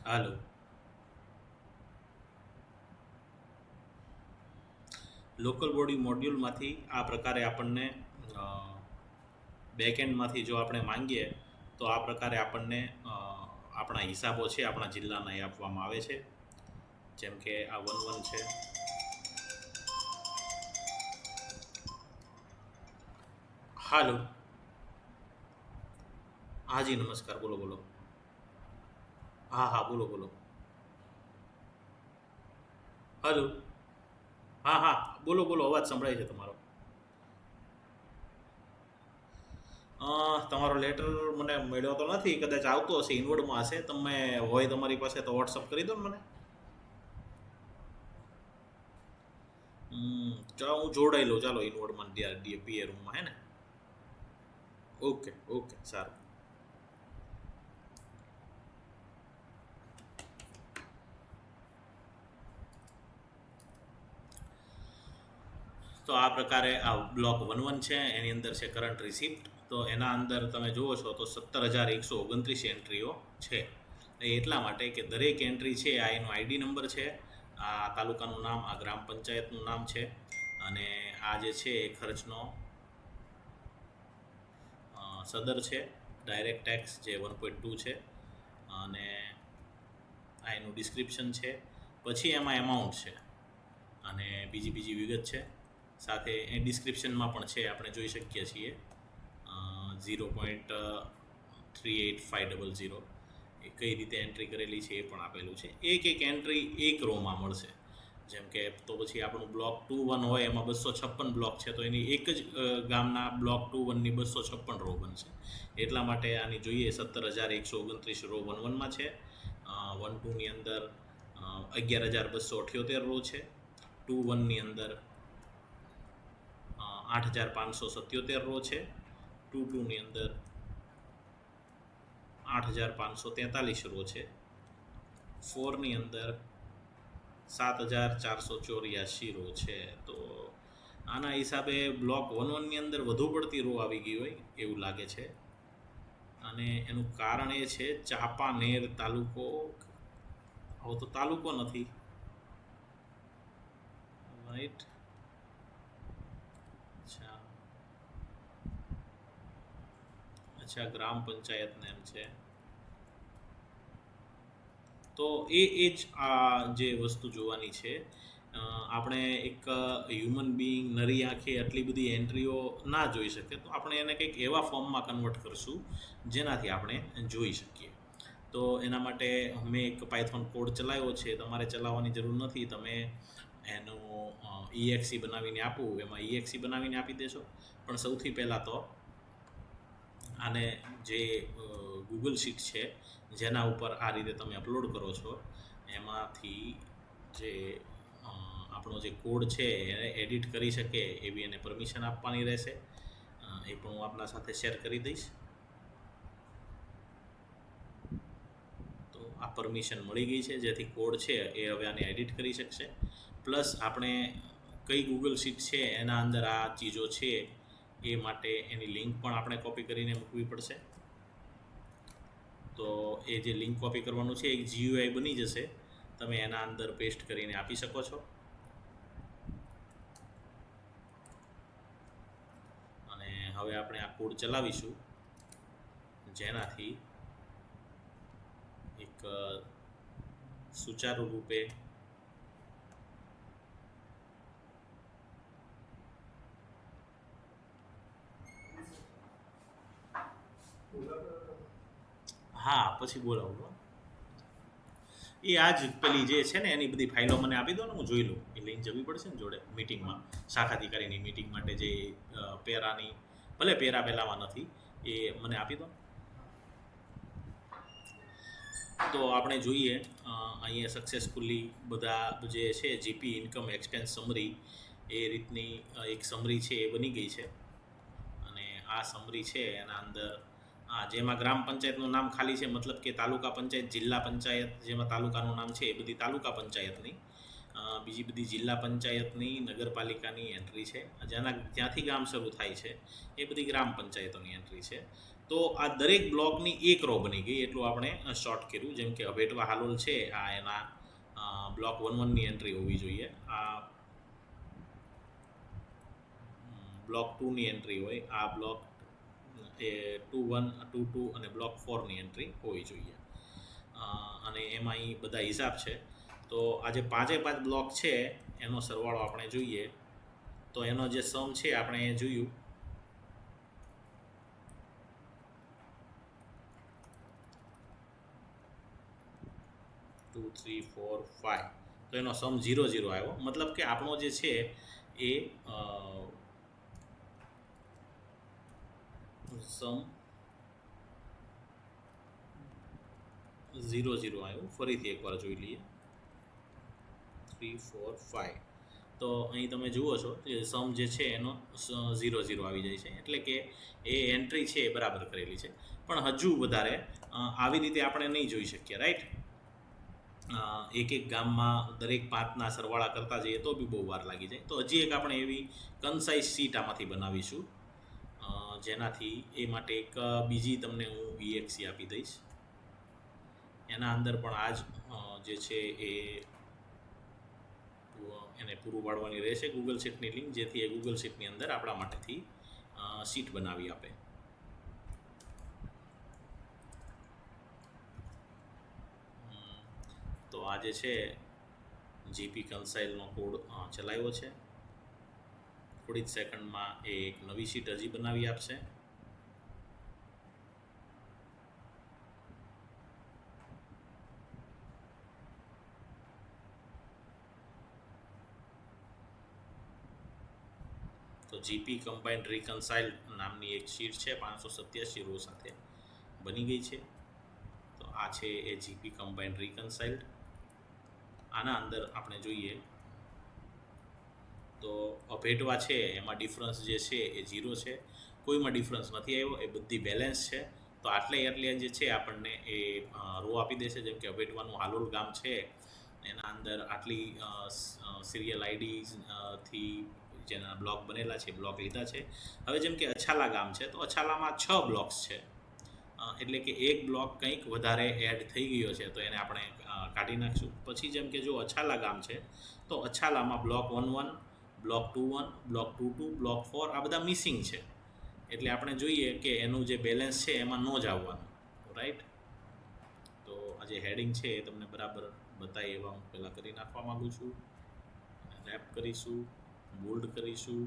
હાલો. Local body મોડ્યુલમાંથી આ પ્રકારે આપણને બેકએન્ડમાંથી જો આપણે માંગીએ તો આ પ્રકારે આપણને આપણા હિસાબો છે આપણા જિલ્લાના એ આપવામાં આવે છે. જેમ કે આ 1-1 છે. હાલો. હાજી નમસ્કાર, બોલો બોલો. હા હા, બોલો બોલો. હાલો. હા હા, બોલો બોલો, અવાજ સંભળાય છે તમારો. તમારો લેટર મને મળ્યો તો નથી, કદાચ આવતો હશે, ઇનવર્ડમાં હશે. તમે હોય તમારી પાસે તો વોટ્સઅપ કરી દો ને મને. ચાલો હું જોડાઈ લઉં, ચાલો ઇનવર્ડમાં પીએ રૂમમાં, હે ને? ઓકે ઓકે, સારું. તો આ પ્રકારે આ બ્લોક 1-1 છે, એની અંદર છે કરંટ રિસિપ્ટ. તો એના અંદર તમે જુઓ છો તો 17,129 એન્ટ્રીઓ છે. એ એટલા માટે કે દરેક એન્ટ્રી છે આ એનો આઈડી નંબર છે, આ તાલુકાનું નામ, આ ગ્રામ પંચાયતનું નામ છે, અને આ જે છે એ ખર્ચનો સદર છે, ડાયરેક્ટ ટેક્સ જે 1.2 છે, અને આ એનું ડિસ્ક્રિપ્શન છે. પછી એમાં એમાઉન્ટ છે અને બીજી બીજી વિગત છે. સાથે એ ડિસ્ક્રિપ્શનમાં પણ છે, આપણે જોઈ શકીએ છીએ 0.38,500 એ કઈ રીતે એન્ટ્રી કરેલી છે એ પણ આપેલું છે. એક એક એન્ટ્રી એક રોમાં મળશે. જેમ કે તો પછી આપણું બ્લોક 2-1 હોય, એમાં 256 બ્લોક છે, તો એની એક જ ગામના બ્લોક 2-1ની 256 રો બનશે. એટલા માટે આની જોઈએ 17,129 રો 1-1માં છે. 1-2ની અંદર 11,278 રો છે. 2-1ની અંદર 8,577 રો છે. 2-2ની અંદર 8,543 રો છે. 4ની અંદર 7,484 રો છે. તો આના હિસાબે બ્લોક 1-1ની અંદર વધુ પડતી રો આવી ગઈ હોય એવું લાગે છે. અને એનું કારણ એ છે ચાંપાનેર તાલુકો. હવે તો તાલુકો નથી, રાઈટ? અચ્છા અચ્છા, ગ્રામ પંચાયત નામ છે. તો એ જ આ જે વસ્તુ જોવાની છે. આપણે એક હ્યુમન બિઈંગ નરી આંખે આટલી બધી એન્ટ્રીઓ ના જોઈ શકે, તો આપણે એને કંઈક એવા ફોર્મમાં કન્વર્ટ કરશું જેનાથી આપણે જોઈ શકીએ. તો એના માટે મેં એક પાયથોન કોડ ચલાવ્યો છે. તમારે ચલાવવાની જરૂર નથી. તમે એનું EXE બનાવીને આપું, એમાં EXE બનાવીને આપી દેશો. પણ સૌથી પહેલાં તો આને જે ગૂગલ શીટ છે જેના ઉપર આ રીતે તમે અપલોડ કરો છો, એમાંથી જે આપણો જે કોડ છે એને એડિટ કરી શકે એવી એને પરમિશન આપવાની રહેશે. એ પણ હું આપના સાથે શેર કરી દઈશ. તો આ પરમિશન મળી ગઈ છે, જેથી કોડ છે એ હવે આને એડિટ કરી શકશે. પ્લસ આપણે કઈ ગૂગલ શીટ છે એના અંદર આ ચીજો છે એ માટે એની લિંક પણ આપણે કોપી કરીને મૂકવી પડશે. તો એ જે લિંક કોપી કરવાનું છે, એક GUI બની જશે, તમે એના અંદર પેસ્ટ કરીને આપી શકો છો. અને હવે આપણે આ કોડ ચલાવીશું, જેનાથી એક સુચારુ રૂપે હા પછી બોલાવું. એ આ જ પેલી જે છે ને એની બધી ફાઇલો મને આપી દો ને, હું જોઈ લઉં. એ લઈને જવી પડશે ને જોડે મીટિંગમાં, શાખાધિકારીની મીટિંગ માટે. જે પેરાની, ભલે પેરા પહેલામાં નથી, એ મને આપી દો. તો આપણે જોઈએ અહીંયા સક્સેસફુલી બધા જે છે જીપી ઇન્કમ એક્સપેન્સ સમરી એ રીતની એક સમરી છે એ બની ગઈ છે. અને આ સમરી છે એના અંદર જેમાં ગ્રામ પંચાયતનું નામ ખાલી છે, મતલબ કે તાલુકા પંચાયત, જિલ્લા પંચાયત, જેમાં તાલુકાનું નામ છે એ બધી તાલુકા પંચાયતની, બીજી બધી જિલ્લા પંચાયતની, નગરપાલિકાની એન્ટ્રી છે. જ્યાંથી ગામ શરૂ થાય છે એ બધી ગ્રામ પંચાયતોની એન્ટ્રી છે. તો આ દરેક બ્લોકની એક રો બની ગઈ એટલું આપણે શોર્ટ કર્યું. જેમ કે અભેટવા હાલોલ છે, આ એના બ્લોક 1-1ની એન્ટ્રી હોવી જોઈએ. આ બ્લોક 2ની એન્ટ્રી હોય, આ બ્લોક એ 2-1, 2-2 અને બ્લોક 4ની એન્ટ્રી હોવી જોઈએ. અને એમાં અહીં બધા હિસાબ છે. તો આ જે 5 બ્લોક છે એનો સરવાળો આપણે જોઈએ, તો એનો જે સમ છે આપણે એ જોયું 2, 3, 4, 5. તો એનો સમ 0-0 આવ્યો. મતલબ કે આપણો જે છે એ સમ 0-0 આવ્યું. ફરીથી એકવાર જોઈ લઈએ 3, 4, 5. તો અહીં તમે જુઓ છો કે સમ જે છે એનો 0-0 આવી જાય છે, એટલે કે એ એન્ટ્રી છે એ બરાબર કરેલી છે. પણ હજુ વધારે આવી રીતે આપણે નહીં જોઈ શકીએ, રાઈટ? એક ગામમાં દરેક 5ના સરવાળા કરતા જઈએ તો બી બહુ વાર લાગી જાય. તો હજી એક આપણે એવી કન્સાઇઝ શીટ આમાંથી બનાવીશું, જેનાથી એ માટે એક બીજી તમને હું EXE આપી દઈશ. એના અંદર પણ આ જ જે છે એને પૂરું પાડવાની રહેશે ગૂગલ શીટની લિંક, જેથી એ ગૂગલ શીટની અંદર આપણા માટેથી શીટ બનાવી આપે. તો આ જે છે જીપી કન્સાઇલનો કોડ ચલાવ્યો છે. થોડી જ સેકન્ડમાં એ એક નવી શીટ હજી બનાવી આપશે. તો જીપી કમ્બાઇન્ડ રિકન્સાઇલ નામની એક શીટ છે 587 રો સાથે બની ગઈ છે. તો આ છે એ જીપી કમ્બાઇન્ડ રિકન્સાઇલ્ડ. આના અંદર આપણે જોઈએ તો અભેટવા છે એમાં ડિફરન્સ જે છે એ 0 છે, કોઈમાં ડિફરન્સ નથી આવ્યો, એ બધી બેલેન્સ છે. તો આટલે જે છે આપણને એ રો આપી દેશે. જેમ કે અભેટવાનું હાલોલ ગામ છે, એના અંદર આટલી સિરિયલ આઈડી થી જેના બ્લોક બનેલા છે બ્લોક લીધા છે. હવે જેમ કે અછાલા ગામ છે, તો અછાલામાં 6 બ્લોક્સ છે, એટલે કે એક બ્લોક કંઈક વધારે એડ થઈ ગયો છે, તો એને આપણે કાઢી નાખશું. પછી જેમ કે જો અછાલા ગામ છે, તો અછાલામાં બ્લોક 1-1, બ્લોક 2-1, બ્લોક 2-2, બ્લોક 4 આ બધા મિસિંગ છે. એટલે આપણે જોઈએ કે એનું જે બેલેન્સ છે એમાં ન જ આવવાનું, રાઈટ? તો આ જે હેડિંગ છે એ તમને બરાબર બતાવી એવા હું પહેલાં કરી નાખવા માગું છું. રેપ કરીશું, બોલ્ડ કરીશું,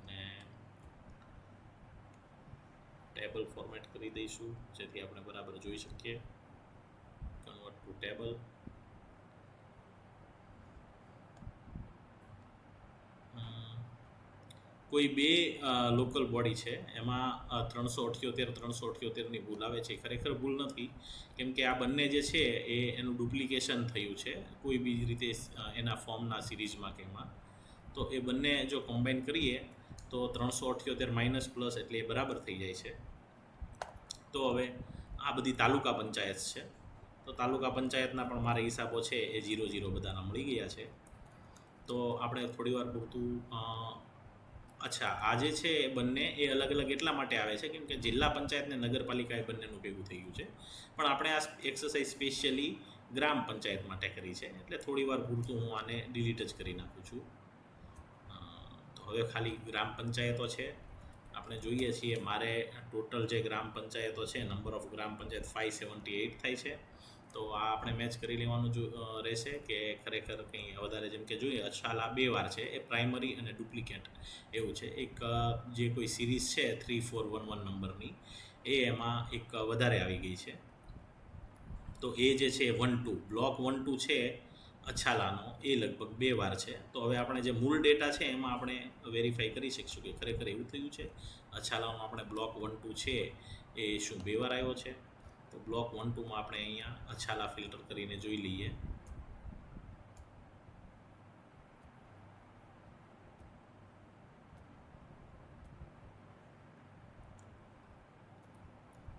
અને ટેબલ ફોર્મેટ કરી દઈશું, જેથી આપણે બરાબર જોઈ શકીએ. Convert to table. કોઈ બે લોકલ બોડી છે, એમાં 378-378ની ભૂલ આવે છે. ખરેખર ભૂલ નથી, કેમ કે આ બંને જે છે એ એનું ડુપ્લિકેશન થયું છે કોઈ બીજી રીતે એના ફોર્મના સિરીઝમાં કે એમાં. તો એ બંને જો કમ્બાઈન કરીએ તો 378 માઇનસ પ્લસ એટલે એ બરાબર થઈ જાય છે. તો હવે આ બધી તાલુકા પંચાયત છે, તો તાલુકા પંચાયતના પણ મારા હિસાબો છે એ 0-0 બધાના મળી ગયા છે. તો આપણે થોડી વાર પૂરતું અચ્છા, આ જે છે એ બંને એ અલગ અલગ એટલા માટે આવે છે કેમ કે જિલ્લા પંચાયત ને નગરપાલિકા એ બંનેનું ભેગું થઈ ગયું છે. પણ આપણે આ એક્સરસાઇઝ સ્પેશિયલી ગ્રામ પંચાયત માટે કરી છે, એટલે થોડી વાર પૂરતું હું આને ડિલીટ જ કરી નાખું છું. તો હવે ખાલી ગ્રામ પંચાયતો છે. આપણે જોઈએ છીએ મારે ટોટલ જે ગ્રામ પંચાયતો છે, નંબર ઓફ ગ્રામ પંચાયત 578 થાય છે. તો આ આપણે મેચ કરી લેવાનું રહેશે કે ખરેખર કંઈ વધારે. જેમ કે જોઈએ અછાલા 2 વાર છે, એ પ્રાઇમરી અને ડુપ્લિકેટ એવું છે. એક જે કોઈ સિરીઝ છે 3411 નંબરની, એ એમાં એક વધારે આવી ગઈ છે. તો એ જે છે 1-2 બ્લોક 1-2 છે અછાલાનો, એ લગભગ 2 વાર છે. તો હવે આપણે જે મૂળ ડેટા છે એમાં આપણે વેરીફાઈ કરી શકીશું કે ખરેખર એવું થયું છે. અછાલાનો આપણે બ્લોક 1-2 છે એ શું 2 વાર આવ્યો છે? તો બ્લોક 1-2માં આપણે અહીંયા અછાલા ફિલ્ટર કરીને જોઈ લઈએ.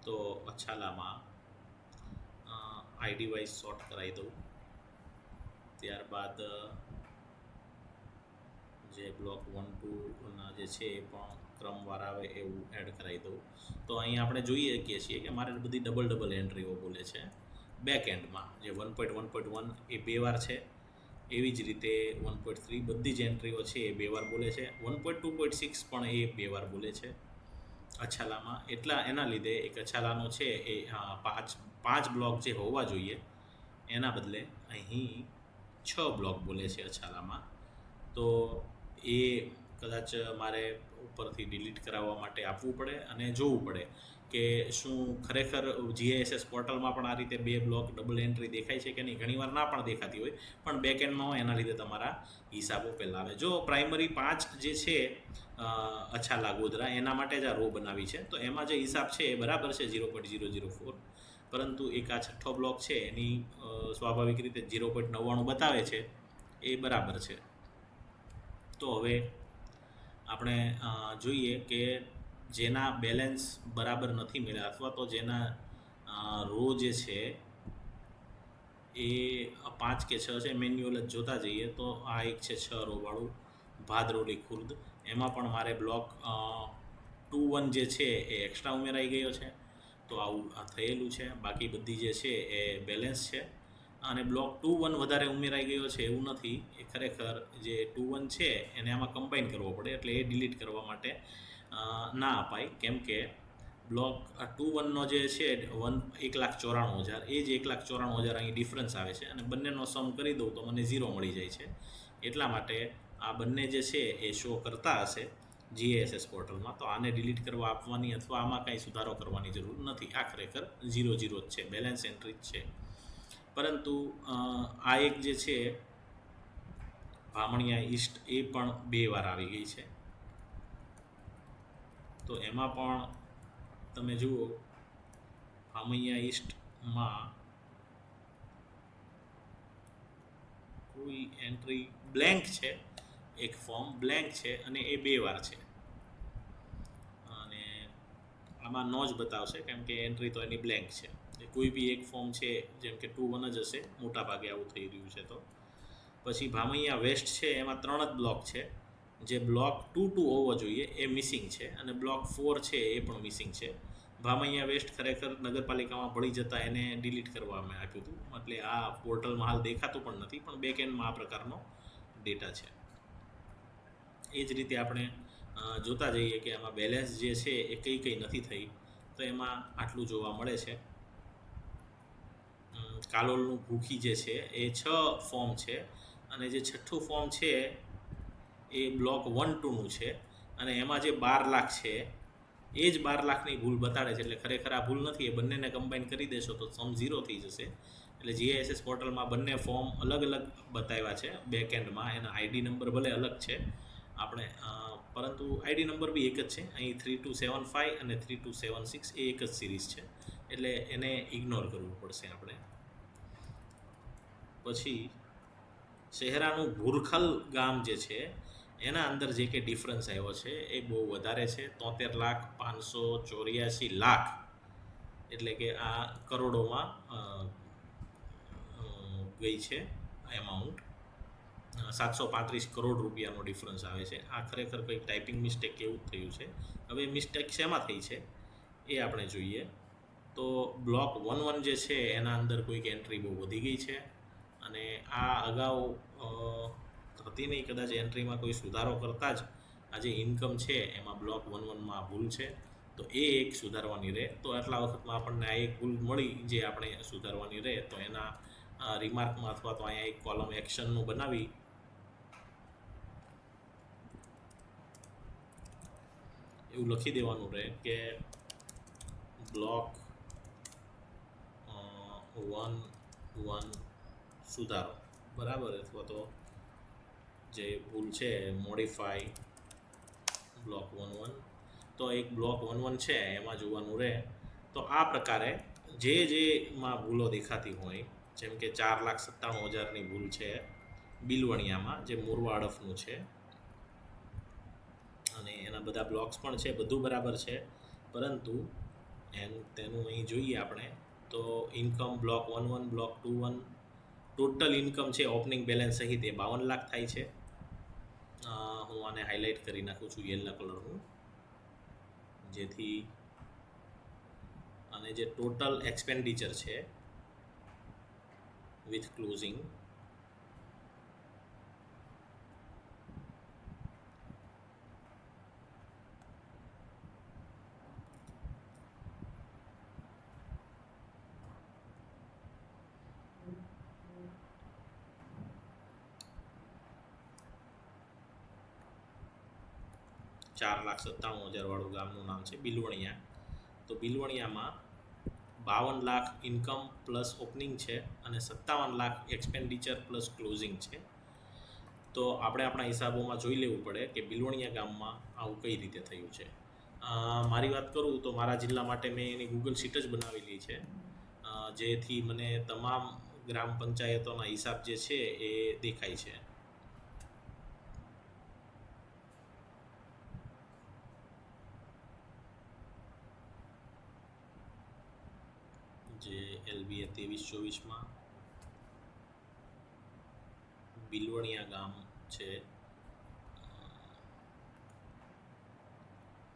તો અછાલામાં આઈડી વાઇઝ શોર્ટ કરાવી દઉં. ત્યારબાદ જે બ્લોક 1-2ના જે છે એ પણ ક્રમવાર આવે એવું એડ કરાવી દઉં. તો અહીં આપણે જોઈએ છીએ કે મારે બધી ડબલ એન્ટ્રીઓ બોલે છે બેક એન્ડમાં. જે 1.1.1 એ 2 વાર છે, એવી જ રીતે 1.3 બધી જ એન્ટ્રીઓ છે એ 2 વાર બોલે છે. 1.2.6 પણ એ 2 વાર બોલે છે અછાલામાં. એના લીધે એક અછાલાનો છે એ 5 બ્લોક જે હોવા જોઈએ એના બદલે અહીં 6 બ્લોક બોલે છે અછાલામાં. તો એ કદાચ મારે ઉપરથી ડિલીટ કરાવવા માટે આપવું પડે અને જોવું પડે કે શું ખરેખર GISS પોર્ટલમાં પણ આ રીતે 2 બ્લોક ડબલ એન્ટ્રી દેખાય છે કે નહીં. ઘણીવાર ના પણ દેખાતી હોય, પણ બેકએન્ડમાં હોય એના લીધે તમારા હિસાબો પહેલાં આવે. જો પ્રાઇમરી 5 જે છે અછાલા ગોધરા એના માટે જ આ રો બનાવી છે, તો એમાં જે હિસાબ છે એ બરાબર છે 0.004, પરંતુ એક આ છઠ્ઠો બ્લોક છે એની સ્વાભાવિક રીતે 0.99 બતાવે છે, એ બરાબર છે. તો હવે આપણે જોઈએ કે જેના બેલેન્સ બરાબર નથી મળ્યા અથવા તો જેના રો જે છે એ 5 કે 6 છે, મેન્યુઅલ જ જોતા જઈએ તો આ એક છે 6 રોવાળું ભાદરોલી ખુર્દ. એમાં પણ મારે બ્લોક 2-1 જે છે એ એક્સ્ટ્રા ઉમેરાઈ ગયો છે, તો આવું થયેલું છે. બાકી બધી જે છે એ બેલેન્સ છે. અને બ્લોક 2-1 વધારે ઉમેરાઈ ગયો છે એવું નથી, એ ખરેખર જે 2-1 છે એને આમાં કમ્બાઈન કરવો પડે, એટલે એ ડિલીટ કરવા માટે ના અપાય. કેમ કે બ્લોક 2-1નો જે છે 1,94,000, એ જ 1,94,000 અહીં ડિફરન્સ આવે છે અને બંનેનો સમ કરી દઉં તો મને 0 મળી જાય છે. એટલા માટે આ બંને જે છે એ શો કરતા હશે GISS પોર્ટલમાં, તો આને ડિલીટ કરવા આપવાની અથવા આમાં કાંઈ સુધારો કરવાની જરૂર નથી. આ ખરેખર 0-0 જ છે, બેલેન્સ એન્ટ્રી જ છે. પરંતુ આ એક જે છે ભામણિયા ઈસ્ટ એ પણ 2 વાર આવી ગઈ છે. તો એમાં પણ તમે જુઓ ભામણિયા ઈસ્ટમાં કોઈ એન્ટ્રી બ્લેન્ક છે, એક ફોર્મ બ્લેન્ક છે અને એ 2 વાર છે. અને આમાં નો જ બતાવશે કેમ કે એન્ટ્રી તો એની બ્લેન્ક છે. કોઈ બી એક ફોર્મ છે જેમ કે 2-1 જ હશે, મોટા ભાગે આવું થઈ રહ્યું છે. તો પછી ભામૈયા વેસ્ટ છે એમાં 3 જ બ્લોક છે. જે બ્લોક 2-2 હોવો જોઈએ એ મિસિંગ છે અને બ્લોક 4 છે એ પણ મિસિંગ છે. ભામૈયા વેસ્ટ ખરેખર નગરપાલિકામાં ભળી જતાં એને ડિલીટ કરવામાં આપ્યું હતું, એટલે આ પોર્ટલમાં હાલ દેખાતું પણ નથી, પણ બેકએન્ડમાં આ પ્રકારનો ડેટા છે. એ જ રીતે આપણે જોતા જઈએ કે આમાં બેલેન્સ જે છે એ કઈ નથી થઈ, તો એમાં આટલું જોવા મળે છે. કાલોલનું ભૂખી જે છે એ 6 ફોર્મ છે અને જે છઠ્ઠું ફોર્મ છે એ બ્લોક 1-2નું છે અને એમાં જે 12 લાખ છે એ જ 12 લાખની ભૂલ બતાડે છે. એટલે ખરેખર આ ભૂલ નથી, એ બંનેને કમ્બાઈન કરી દેશો તો સમ 0 થઈ જશે. એટલે GISS પોર્ટલમાં બંને ફોર્મ અલગ બતાવ્યા છે બેકએન્ડમાં, એના આઈડી નંબર ભલે અલગ છે આપણે, પરંતુ આઈડી નંબર બી એક જ છે. અહીં 3275 અને 3276 એ એક જ સિરીઝ છે, એટલે એને ઇગ્નોર કરવું પડશે આપણે. પછી શહેરાનું ભૂરખલ ગામ જે છે એના અંદર જે કે ડિફરન્સ આવ્યો છે એ બહુ વધારે છે, 73,584,00,000, એટલે કે આ કરોડોમાં ગઈ છે એમાઉન્ટ. 735 કરોડ રૂપિયાનો ડિફરન્સ આવે છે. આ ખરેખર કંઈક ટાઈપિંગ મિસ્ટેક એવું થયું છે. હવે મિસ્ટેક શેમાં થઈ છે એ આપણે જોઈએ. તો બ્લોક 1-1 જે છે એના અંદર કોઈક એન્ટ્રી બહુ વધી ગઈ છે અને આ અગાઉ હતી નહીં, કદાચ એન્ટ્રીમાં કોઈ સુધારો કરતાં જ આ જે ઇન્કમ છે એમાં બ્લોક 1-1માં ભૂલ છે, તો એ એક સુધારવાની રહે. તો આટલા વખતમાં આપણને આ એક ભૂલ મળી જે આપણે સુધારવાની રહે, તો એના રિમાર્કમાં અથવા તો અહીંયા એક કોલમ એક્શનનું બનાવી એવું લખી દેવાનું રહે કે બ્લોક 1-1 સુધારો, બરાબર, અથવા તો જે ભૂલ છે મોડિફાઈ બ્લોક 1-1. તો એક બ્લોક 1-1 છે એમાં જોવાનું રહે. તો આ પ્રકારે જેમાં ભૂલો દેખાતી હોય, જેમ કે 4,97,000ની ભૂલ છે બિલવણિયામાં, જે મોરવા અડફનું છે, અને એના બધા બ્લોક્સ પણ છે, બધું બરાબર છે, પરંતુ તેનું અહીં જોઈએ આપણે તો income block 1-1, block 2-1, total income છે ઓપનિંગ બેલેન્સ સહિત એ 52 લાખ થાય છે. હું આને હાઇલાઇટ કરી નાખું છું યલો કલરનું, જેથી અને જે ટોટલ એક્સપેન્ડિચર છે વિથ ક્લોઝિંગ, ₹4,97,000 વાળું ગામનું નામ છે બિલવણિયા. તો બિલવણિયામાં 52 લાખ ઇન્કમ પ્લસ ઓપનિંગ છે અને 57 લાખ એક્સપેન્ડિચર પ્લસ ક્લોઝિંગ છે. તો આપણે આપણા હિસાબોમાં જોઈ લેવું પડે કે બિલવણિયા ગામમાં આવું કઈ રીતે થયું છે. મારી વાત કરું તો મારા જિલ્લા માટે મેં એની ગૂગલ શીટ જ બનાવેલી છે, જેથી મને તમામ ગ્રામ પંચાયતોના હિસાબ જે છે એ દેખાય છે. જે LBA 23-24માં બિલવણિયા ગામ છે,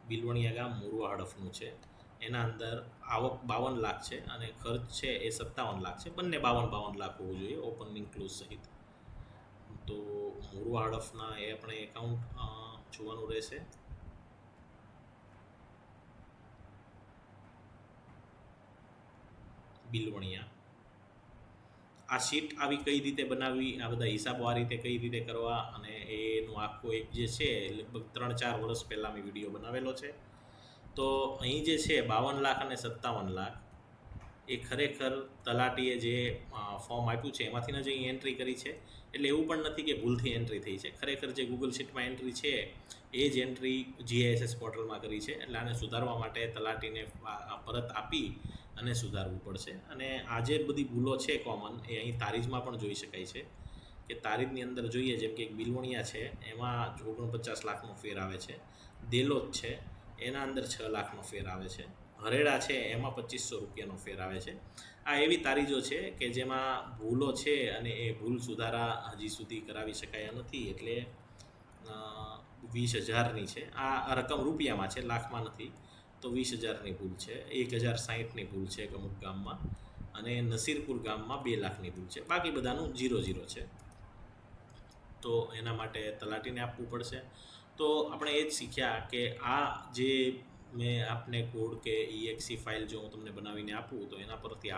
બિલવણિયા ગામ મોરવા હડફનું છે. એના અંદર આવક 52 લાખ છે અને ખર્ચ છે એ 57 લાખ છે. બંને 52 લાખ હોવું જોઈએ ઓપનિંગ ક્લોઝ સહિત. તો મોરવા હડફના એ આપણે એકાઉન્ટ જોવાનું રહેશે. બિલવણિયા આ શીટ આવી કઈ રીતે બનાવવી, આ બધા હિસાબો આ રીતે કઈ રીતે કરવા, અને એનું આખું એક જે છે લગભગ 3-4 વર્ષ પહેલાં મેં વિડીયો બનાવેલો છે. તો અહીં જે છે 52 લાખ અને 57 લાખ એ ખરેખર તલાટીએ જે ફોર્મ આપ્યું છે એમાંથીને જ અહીં એન્ટ્રી કરી છે. એટલે એવું પણ નથી કે ભૂલથી એન્ટ્રી થઈ છે. ખરેખર જે ગૂગલ શીટમાં એન્ટ્રી છે એ જ એન્ટ્રી GIS પોર્ટલમાં કરી છે. એટલે આને સુધારવા માટે તલાટીને પરત આપી અને સુધારવું પડશે. અને આ જે બધી ભૂલો છે કોમન, એ અહીં તારીજમાં પણ જોઈ શકાય છે કે તારીજની અંદર જોઈએ, જેમ કે એક બિલવણિયા છે એમાં 49 લાખનો ફેર આવે છે, દેલોદ છે એના અંદર 6 લાખનો ફેર આવે છે, હરેડા છે એમાં ₹2,500નો ફેર આવે છે. આ એવી તારીજો છે કે જેમાં ભૂલો છે અને એ ભૂલ સુધારા હજી સુધી કરાવી શકાયા નથી. એટલે 20,000ની છે આ રકમ, રૂપિયામાં છે, લાખમાં નથી. તો 20,000ની ભૂલ છે, 1,060ની ભૂલ છે અમુક ગામમાં, અને નસીરપુર ગામમાં 2 લાખની ભૂલ છે. બાકી બધાનું 0-0 છે. તો એના માટે તલાટીને આપવું પડશે. તો આપણે એ જ શીખ્યા કે આ જે મેં આપને કોડ કે EXE ફાઇલ જો હું તમને બનાવીને આપું તો એના પરથી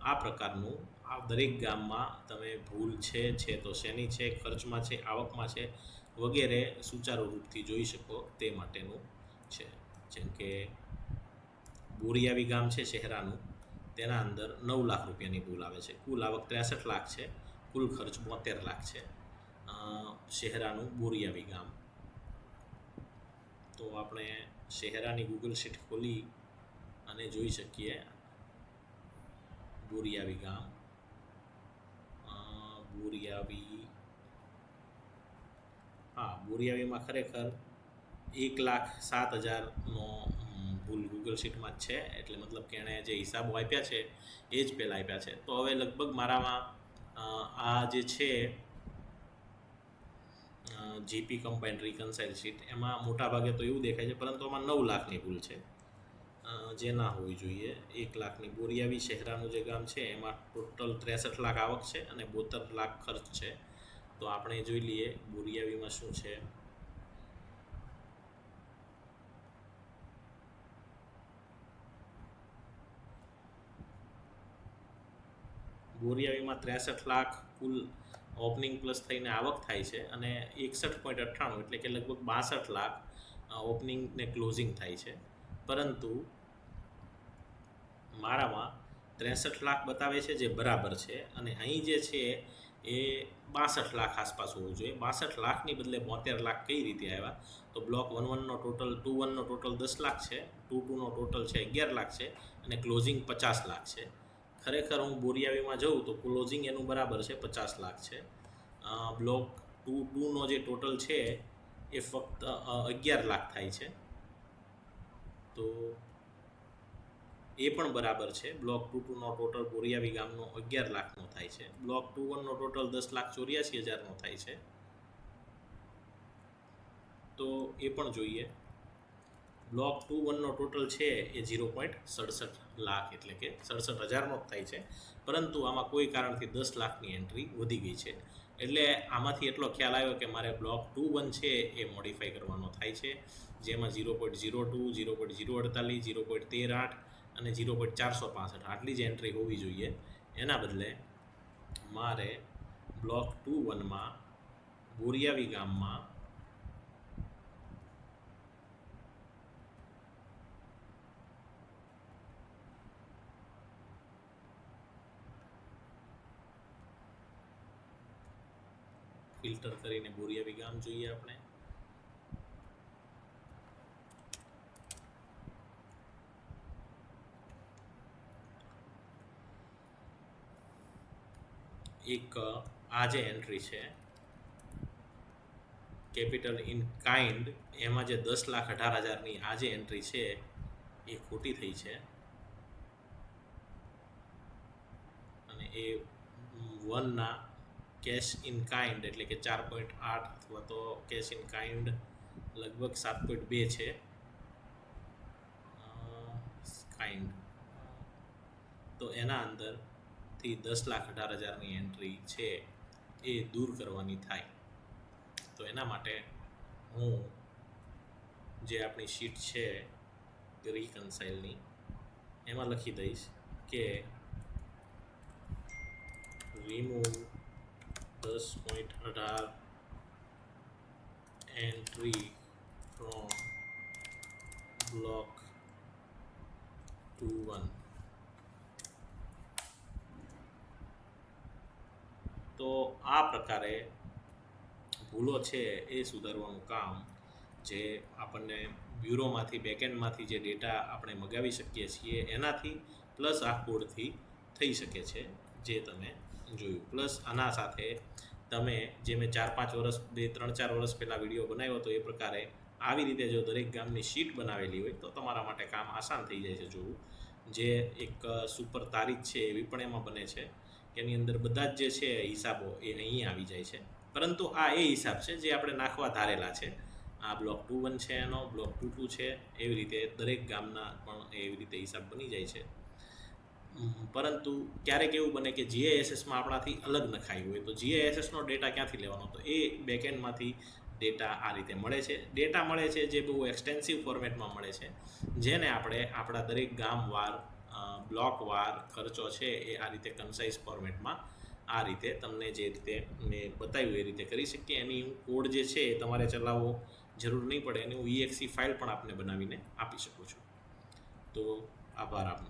આ પ્રકારનું આ દરેક ગામમાં તમે ભૂલ છે તો શેની છે, ખર્ચમાં છે, આવકમાં છે વગેરે સુચારુ રૂપથી જોઈ શકો તે માટેનું છે. જેમ કે બોરિયાવી ગામ છે શહેરાનું, તેના અંદર 9 લાખ રૂપિયાની ભૂલ આવે છે. કુલ આવક 63 લાખ છે, કુલ ખર્ચ 72 લાખ છે. શહેરાનું બોરિયાવી ગામ. તો આપણે શહેરાની ગૂગલ શીટ ખોલી અને જોઈ શકીએ બોરિયાવી ગામ. બોરિયાવીમાં ખરેખર 1,07,000નો ભૂલ ગૂગલ શીટમાં જ છે. એટલે મતલબ કે એણે જે હિસાબો આપ્યા છે એ જ પહેલાં આપ્યા છે. તો હવે લગભગ મારામાં આ જે છે જીપી કમ્બાઇન્ડ રિકન્સાઇલ શીટ, એમાં મોટાભાગે તો એવું દેખાય છે, પરંતુ આમાં 9 લાખની ભૂલ છે જે ના હોવી જોઈએ. 1 લાખની બોરિયાવી શહેરાનું જે ગામ છે એમાં ટોટલ 63 લાખ આવક છે અને 72 લાખ ખર્ચ છે. તો આપણે જોઈ લઈએ બોરિયાવીમાં શું છે. બોરિયાવીમાં 63 લાખ કુલ ઓપનિંગ પ્લસ થઈને આવક થાય છે અને 61.98 એટલે કે લગભગ 62 લાખ ઓપનિંગ ને ક્લોઝિંગ થાય છે. પરંતુ મારામાં 63 લાખ બતાવે છે જે બરાબર છે, અને અહીં જે છે એ 62 લાખ આસપાસ હોવું જોઈએ. 62 લાખની બદલે 72 લાખ કઈ રીતે આવ્યા? તો બ્લોક 1-1નો ટોટલ 2-1નો ટોટલ 10 લાખ છે, 2-2નો ટોટલ છે 11 લાખ છે, અને ક્લોઝિંગ 50 લાખ છે. ખરેખર હું બોરિયાવીમાં જઉં તો ક્લોઝિંગ એનું બરાબર છે 50 લાખ છે. બ્લોક 2-2નો જે ટોટલ છે એ ફક્ત 11 લાખ થાય છે. તો એ પણ બરાબર છે. બ્લોક 2-2નો ટોટલ બોરિયાવી ગામનો 11 લાખનો થાય છે. બ્લોક 2-1નો ટોટલ 10,84,000નો થાય છે. તો એ પણ જોઈએ. બ્લોક 2-1નો ટોટલ છે એ 0.67 લાખ એટલે કે 67,000નો જ થાય છે, પરંતુ આમાં કોઈ કારણથી 10 લાખની એન્ટ્રી વધી ગઈ છે. એટલે આમાંથી એટલો ખ્યાલ આવ્યો કે મારે બ્લોક 2-1 છે એ મોડિફાઈ કરવાનો થાય છે, જેમાં 0.02, 0.048, 0.13 અને 0.465 આટલી જ એન્ટ્રી હોવી જોઈએ. એના બદલે મારે બ્લોક 2-1માં બોરિયાવી ગામમાં ફિલ્ટર કરીને બોરિયાવી ગામ જોઈએ આપણે. એક આ જે એન્ટ્રી છે કેપિટલ ઇન કાઇન્ડ, એમાં જે 10,18,000ની આ જે એન્ટ્રી છે એ ખોટી થઈ છે, અને એ 1ના કેશ ઇન કાઇન્ડ એટલે કે 4.8 અથવા તો કેશ ઇન કાઇન્ડ લગભગ 7.2 છે. કાઇન્ડ તો એના અંદરથી 10,18,000ની એન્ટ્રી છે એ દૂર કરવાની થાય. તો એના માટે હું જે આપણી શીટ છે રિકન્સાઇલની, એમાં લખી દઈશ કે remove 10.18 entry from block 2-1. તો આ પ્રકારે ભૂલો છે એ સુધારવાનું કામ જે આપણને બ્યુરોમાંથી બેકએન્ડમાંથી જે ડેટા આપણે મગાવી શકીએ છીએ એનાથી પ્લસ આ કોડથી થઈ શકે છે, જે તમે જોયું. પ્લસ આના સાથે તમે જે મેં 4-5 વર્ષ 3-4 વર્ષ પહેલાં વિડીયો બનાવ્યો હતો એ પ્રકારે આવી રીતે જો દરેક ગામની શીટ બનાવેલી હોય તો તમારા માટે કામ આસાન થઈ જાય છે જોવું. જે એક સુપર તારીખ છે એવી પણ એમાં બને છે, એની અંદર બધા જ જે છે હિસાબો એ અહીં આવી જાય છે. પરંતુ આ એ હિસાબ છે જે આપણે નાખવા ધારેલા છે. આ બ્લોક 2-1 છે, એનો બ્લોક 2-2 છે, એવી રીતે દરેક ગામના પણ એવી રીતે હિસાબ બની જાય છે. પરંતુ ક્યારેક એવું બને કે GISSમાં આપણાથી અલગ નખાયું હોય, તો GISSનો ડેટા ક્યાંથી લેવાનો? તો એ બેકએન્ડમાંથી ડેટા આ રીતે મળે છે. ડેટા મળે છે જે બહુ એક્સટેન્સિવ ફોર્મેટમાં મળે છે, જેને આપણે આપણા દરેક ગામવાર બ્લોકવાર ખર્ચો છે એ આ રીતે કન્સાઇઝ ફોર્મેટમાં આ રીતે તમને જે રીતે મેં બતાવ્યું એ રીતે કરી શકીએ. એની કોડ જે છે એ તમારે ચલાવવો જરૂર નહીં પડે, એની હું EXE ફાઇલ પણ આપને બનાવીને આપી શકું છું. તો આભાર આપનો.